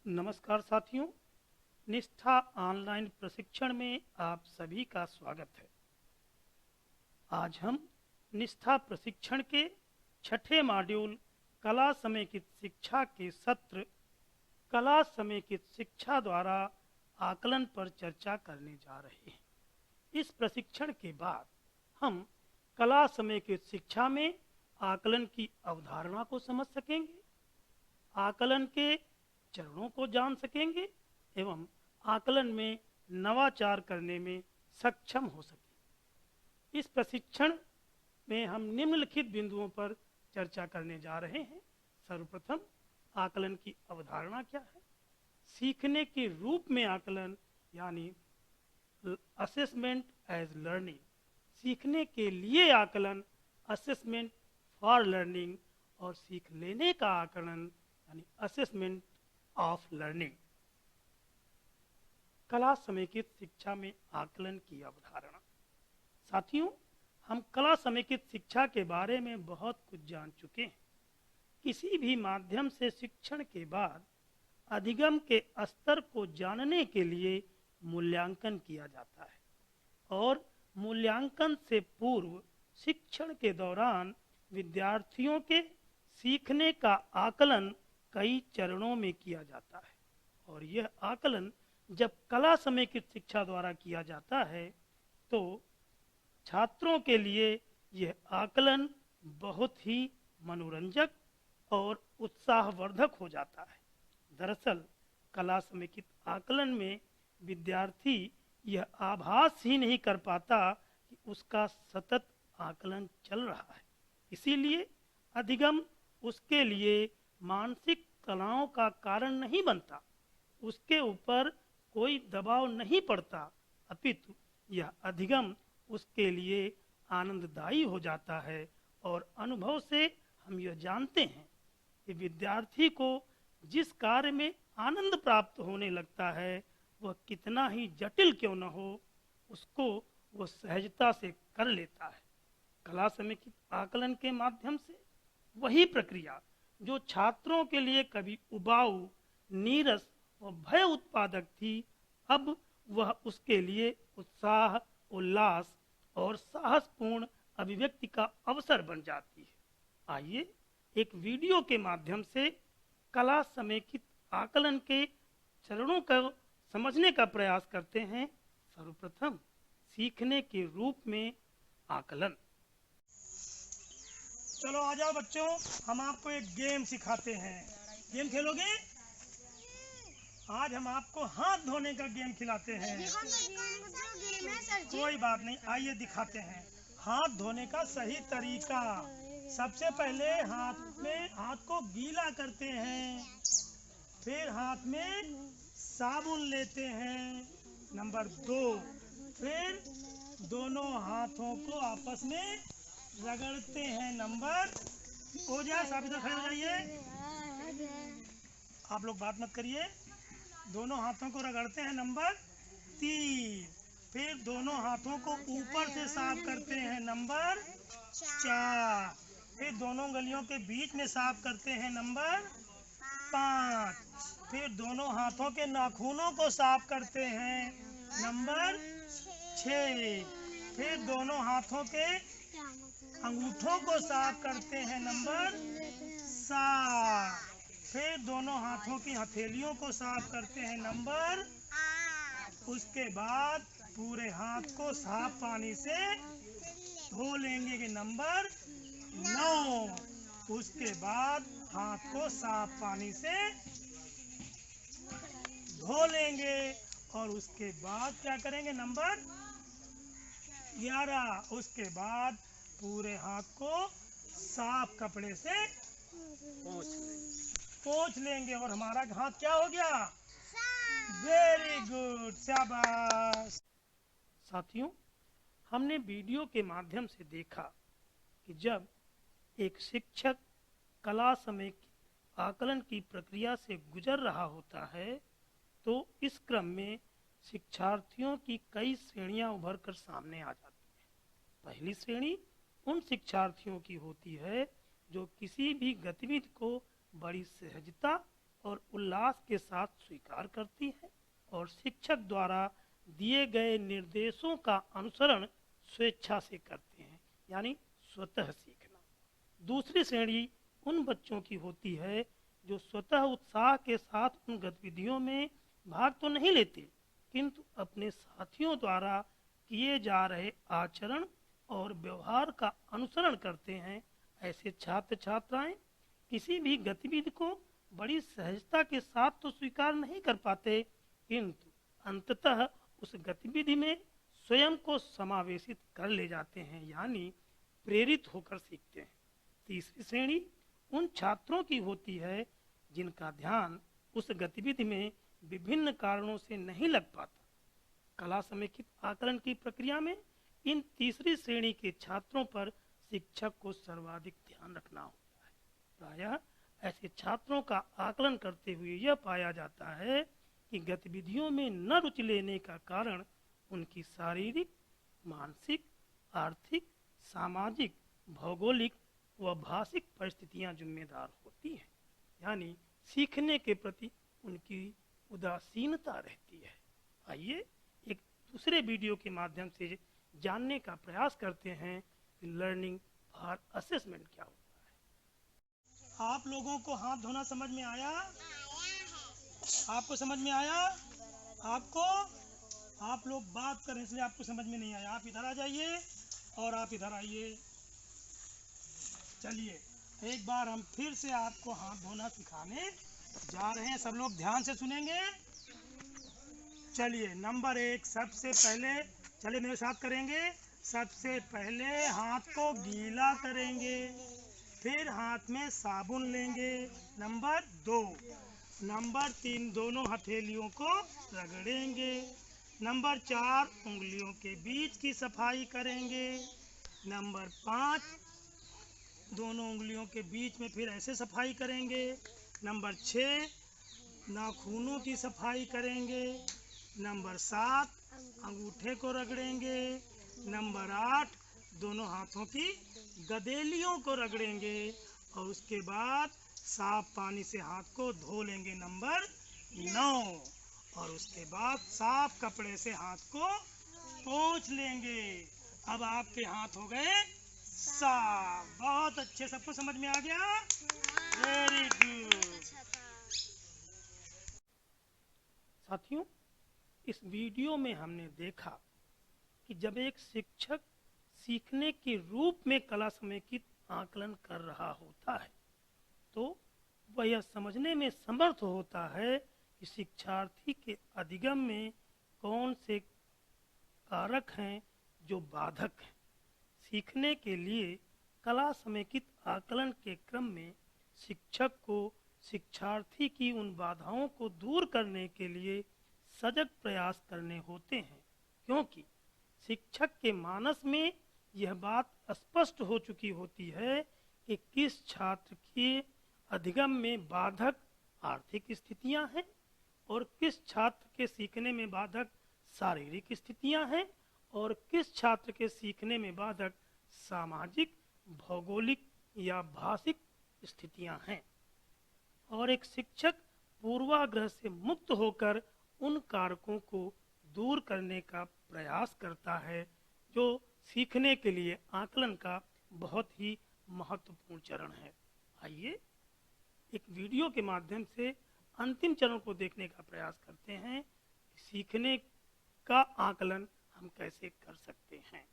नमस्कार साथियों, निष्ठा ऑनलाइन प्रशिक्षण में आप सभी का स्वागत है। आज हम निष्ठा प्रशिक्षण के छठे मॉड्यूल कला समेकित शिक्षा के सत्र कला समेकित शिक्षा द्वारा आकलन पर चर्चा करने जा रहे हैं। इस प्रशिक्षण के बाद हम कला समेकित शिक्षा में आकलन की अवधारणा को समझ सकेंगे, आकलन के चरणों को जान सकेंगे एवं आकलन में नवाचार करने में सक्षम हो सकेंगे। इस प्रशिक्षण में हम निम्नलिखित बिंदुओं पर चर्चा करने जा रहे हैं। सर्वप्रथम, आकलन की अवधारणा क्या है, सीखने के रूप में आकलन यानी असेसमेंट एज लर्निंग, सीखने के लिए आकलन असेसमेंट फॉर लर्निंग, और सीख लेने का आकलन यानी असेसमेंट ऑफ लर्निंग। कला समेकित शिक्षा में आकलन की अवधारणा। साथियों, हम कला समेकित शिक्षा के बारे में बहुत कुछ जान चुके हैं। किसी भी माध्यम से शिक्षण के बाद अधिगम के स्तर को जानने के लिए मूल्यांकन किया जाता है और मूल्यांकन से पूर्व शिक्षण के दौरान विद्यार्थियों के सीखने का आकलन कई चरणों में किया जाता है, और यह आकलन जब कला समेकित शिक्षा द्वारा किया जाता है तो छात्रों के लिए यह आकलन बहुत ही मनोरंजक और उत्साहवर्धक हो जाता है। दरअसल कला समेकित आकलन में विद्यार्थी यह आभास ही नहीं कर पाता कि उसका सतत आकलन चल रहा है। इसीलिए अधिगम उसके लिए मानसिक तनाव का कारण नहीं बनता, उसके ऊपर कोई दबाव नहीं पड़ता, अपितु यह अधिगम उसके लिए आनंददायी हो जाता है। और अनुभव से हम यह जानते हैं कि विद्यार्थी को जिस कार्य में आनंद प्राप्त होने लगता है वह कितना ही जटिल क्यों न हो, उसको वह सहजता से कर लेता है। कला समेकित आकलन के माध्यम से वही प्रक्रिया जो छात्रों के लिए कभी उबाऊ, नीरस और भय उत्पादक थी, अब वह उसके लिए उत्साह, उल्लास और साहसपूर्ण अभिव्यक्ति का अवसर बन जाती है। आइए एक वीडियो के माध्यम से कला समेकित आकलन के चरणों को समझने का प्रयास करते हैं। सर्वप्रथम, सीखने के रूप में आकलन। चलो आ जाओ बच्चों, हम आपको एक गेम सिखाते हैं। गेम खेलोगे? आज हम आपको हाथ धोने का गेम खिलाते हैं। कोई बात नहीं, आइए दिखाते हैं हाथ धोने का सही तरीका। सबसे पहले हाथ को गीला करते हैं, फिर हाथ में साबुन लेते हैं। नंबर 2, फिर दोनों हाथों को आपस में रगड़ते हैं। नंबर हो जाए, आप इधर खड़े हो जाइए, आप लोग बात मत करिए। दोनों हाथों को रगड़ते हैं। नंबर 3, फिर दोनों हाथों को ऊपर से साफ करते हैं। नंबर 4, फिर दोनों गलियों के बीच में साफ करते हैं। नंबर 5, फिर दोनों हाथों के नाखूनों को साफ करते हैं। नंबर 6, फिर दोनों हाथों के अंगूठों को साफ करते हैं। नंबर 7, फिर दोनों हाथों की हथेलियों को साफ करते हैं। नंबर 8, उसके बाद पूरे हाथ को साफ पानी से धो लेंगे। नंबर 9, उसके बाद हाथ को साफ पानी से धो लेंगे और उसके बाद क्या करेंगे? नंबर 11, उसके बाद पूरे हाथ को साफ कपड़े से पोंछ लेंगे और हमारा हाथ क्या हो गया? वेरी गुड, शाबाश। साथियों, हमने वीडियो के माध्यम से देखा कि जब एक शिक्षक कला समेकित आकलन की प्रक्रिया से गुजर रहा होता है तो इस क्रम में शिक्षार्थियों की कई श्रेणियां उभर कर सामने आ जाती हैं। पहली श्रेणी उन शिक्षार्थियों की होती है जो किसी भी गतिविधि को बड़ी सहजता और उल्लास के साथ स्वीकार करती है और शिक्षक द्वारा दिए गए निर्देशों का अनुसरण स्वेच्छा से करते हैं, यानी स्वतः सीखना। दूसरी श्रेणी उन बच्चों की होती है जो स्वतः उत्साह के साथ उन गतिविधियों में भाग तो नहीं लेते, किंतु अपने साथियों द्वारा किए जा रहे आचरण और व्यवहार का अनुसरण करते हैं। ऐसे छात्र छात्राएं किसी भी गतिविधि को बड़ी सहजता के साथ तो स्वीकार नहीं कर पाते, किंतु अंततः उस गतिविधि में स्वयं को समावेशित कर ले जाते हैं, यानी प्रेरित होकर सीखते हैं। तीसरी श्रेणी उन छात्रों की होती है जिनका ध्यान उस गतिविधि में विभिन्न कारणों से नहीं लग पाता। कला समेकित आकलन की प्रक्रिया में इन तीसरी श्रेणी के छात्रों पर शिक्षक को सर्वाधिक ध्यान रखना होता है। प्रायः ऐसे छात्रों का आकलन करते हुए यह पाया जाता है कि गतिविधियों में न रुचि लेने का कारण उनकी शारीरिक, मानसिक, आर्थिक, सामाजिक, भौगोलिक व भाषिक परिस्थितियां जिम्मेदार होती हैं, यानी सीखने के प्रति उनकी उदासीनता रहती है। आइए एक दूसरे वीडियो के माध्यम से जानने का प्रयास करते हैं कि लर्निंग फॉर असेसमेंट क्या होता है। आप लोगों को हाथ धोना समझ में आया? आपको समझ में आया? आपको? आप लोग बात करें इसलिए आपको समझ में नहीं आया। आप इधर आ जाइए और आप इधर आइए। चलिए एक बार हम फिर से आपको हाथ धोना सिखाने जा रहे हैं। सब लोग ध्यान से सुनेंगे। चलिए नंबर 1, सबसे पहले चलिए मेरे साथ करेंगे। सबसे पहले हाथ को गीला करेंगे, फिर हाथ में साबुन लेंगे। नंबर 2, नंबर 3 दोनों हथेलियों को रगड़ेंगे। नंबर 4 उंगलियों के बीच की सफाई करेंगे। नंबर 5 दोनों उंगलियों के बीच में फिर ऐसे सफाई करेंगे। नंबर 6 नाखूनों की सफाई करेंगे। नंबर 7 अंगूठे को रगड़ेंगे। नंबर 8 दोनों हाथों की गदेलियों को रगड़ेंगे और उसके बाद साफ पानी से हाथ को धो लेंगे। नंबर 9 और उसके बाद साफ कपड़े से हाथ को पोंछ लेंगे। अब आपके हाथ हो गए साफ। बहुत अच्छे, सबको समझ में आ गया? Very good. साथियों, इस वीडियो में हमने देखा कि जब एक शिक्षक सीखने के रूप में कला समेकित आकलन कर रहा होता है तो वह यह समझने में समर्थ होता है कि शिक्षार्थी के अधिगम में कौन से कारक हैं जो बाधक हैं। सीखने के लिए कला समेकित आकलन के क्रम में शिक्षक को शिक्षार्थी की उन बाधाओं को दूर करने के लिए सजग प्रयास करने होते हैं, क्योंकि शिक्षक के मानस में यह बात स्पष्ट हो चुकी होती है कि किस छात्र के अधिगम में बाधक आर्थिक स्थितियां हैं और किस छात्र के सीखने में बाधक शारीरिक स्थितियां हैं और किस छात्र के सीखने में बाधक सामाजिक, भौगोलिक या भाषिक स्थितियां हैं। और एक शिक्षक पूर्वाग्रह से मुक्त होकर उन कारकों को दूर करने का प्रयास करता है जो सीखने के लिए आकलन का बहुत ही महत्वपूर्ण चरण है। आइए एक वीडियो के माध्यम से अंतिम चरण को देखने का प्रयास करते हैं कि सीखने का आकलन हम कैसे कर सकते हैं।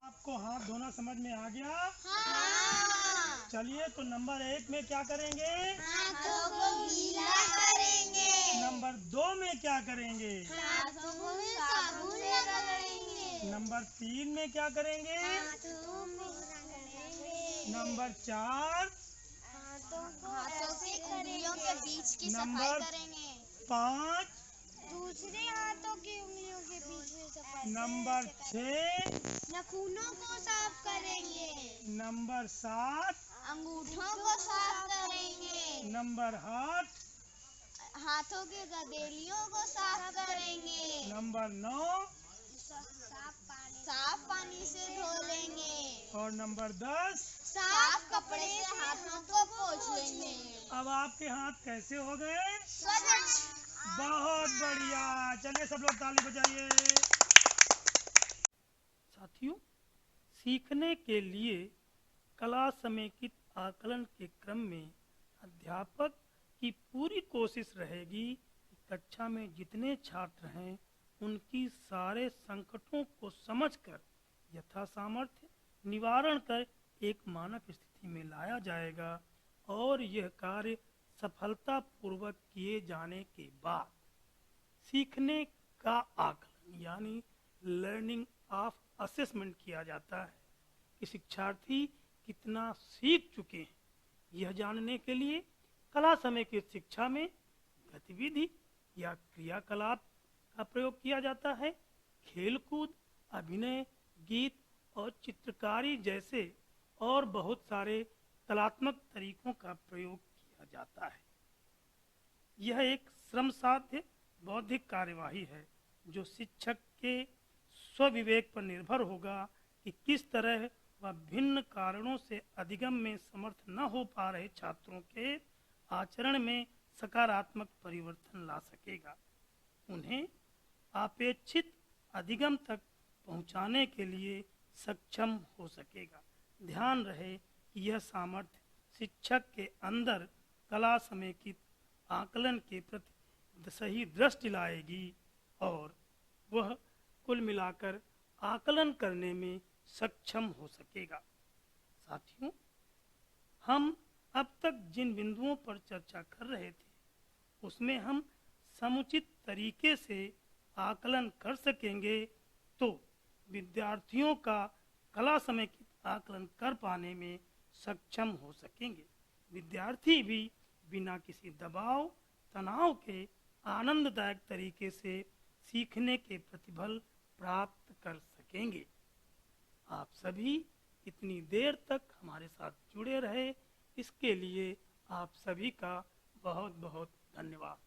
आपको हाथ धोना समझ में आ गया? हाँ। चलिए तो नंबर 1 में क्या करेंगे? हाथों को गीला करेंगे। नंबर 2 में क्या करेंगे? हाथों को साबुन लगाएंगे। नंबर 3 में क्या करेंगे? हाथों में रगड़ेंगे। नंबर 4 हाथों की उंगलियों के बीच की सफाई करेंगे। 5 दूसरे हाथों की उंगलियों के बीच में सफाई। नंबर 6 नाखूनों को साफ करेंगे। नंबर 7 अंगूठों को साफ करेंगे। नंबर 8 हाथों के गदेलियों को साफ करेंगे। नंबर 9 साफ पानी से धो लेंगे। और नंबर 10 साफ कपड़े से हाथों को पोंछ लेंगे। अब आपके हाथ कैसे हो गए? स्वच्छ। बहुत बढ़िया, चलिए सब लोग ताली बजाइए। साथियों, सीखने के लिए कला समेकित आकलन के क्रम में अध्यापक की पूरी कोशिश रहेगी कि कक्षा में जितने छात्र हैं उनकी सारे संकटों को समझकर यथा सामर्थ्य निवारण कर एक मानक स्थिति में लाया जाएगा और यह कार्य सफलतापूर्वक किए जाने के बाद सीखने का आकलन यानी लर्निंग ऑफ असेसमेंट किया जाता है कि शिक्षार्थी कितना सीख चुके हैं। यह जानने के लिए कला समेकित शिक्षा में गतिविधि या क्रियाकलाप का प्रयोग किया जाता है। खेलकूद, अभिनय, गीत और चित्रकारी जैसे और बहुत सारे कलात्मक तरीकों का प्रयोग किया जाता है। यह एक श्रम साध्य बौद्धिक कार्यवाही है जो शिक्षक के स्वविवेक पर निर्भर होगा कि किस तरह वह भिन्न कारणों से अधिगम में समर्थ न हो पा रहे छात्रों के आचरण में सकारात्मक परिवर्तन ला सकेगा, उन्हें अपेक्षित अधिगम तक पहुंचाने के लिए सक्षम हो सकेगा। ध्यान रहे कि यह सामर्थ्य शिक्षक के अंदर कला समेकित आकलन के प्रति सही दृष्टि लाएगी और वह कुल मिलाकर आकलन करने में सक्षम हो सकेगा। साथियों, हम अब तक जिन बिंदुओं पर चर्चा कर रहे थे उसमें हम समुचित तरीके से आकलन कर सकेंगे तो विद्यार्थियों का कला समेकित आकलन कर पाने में सक्षम हो सकेंगे। विद्यार्थी भी बिना किसी दबाव तनाव के आनंददायक तरीके से सीखने के प्रतिफल प्राप्त कर सकेंगे। आप सभी इतनी देर तक हमारे साथ जुड़े रहे, इसके लिए आप सभी का बहुत बहुत धन्यवाद।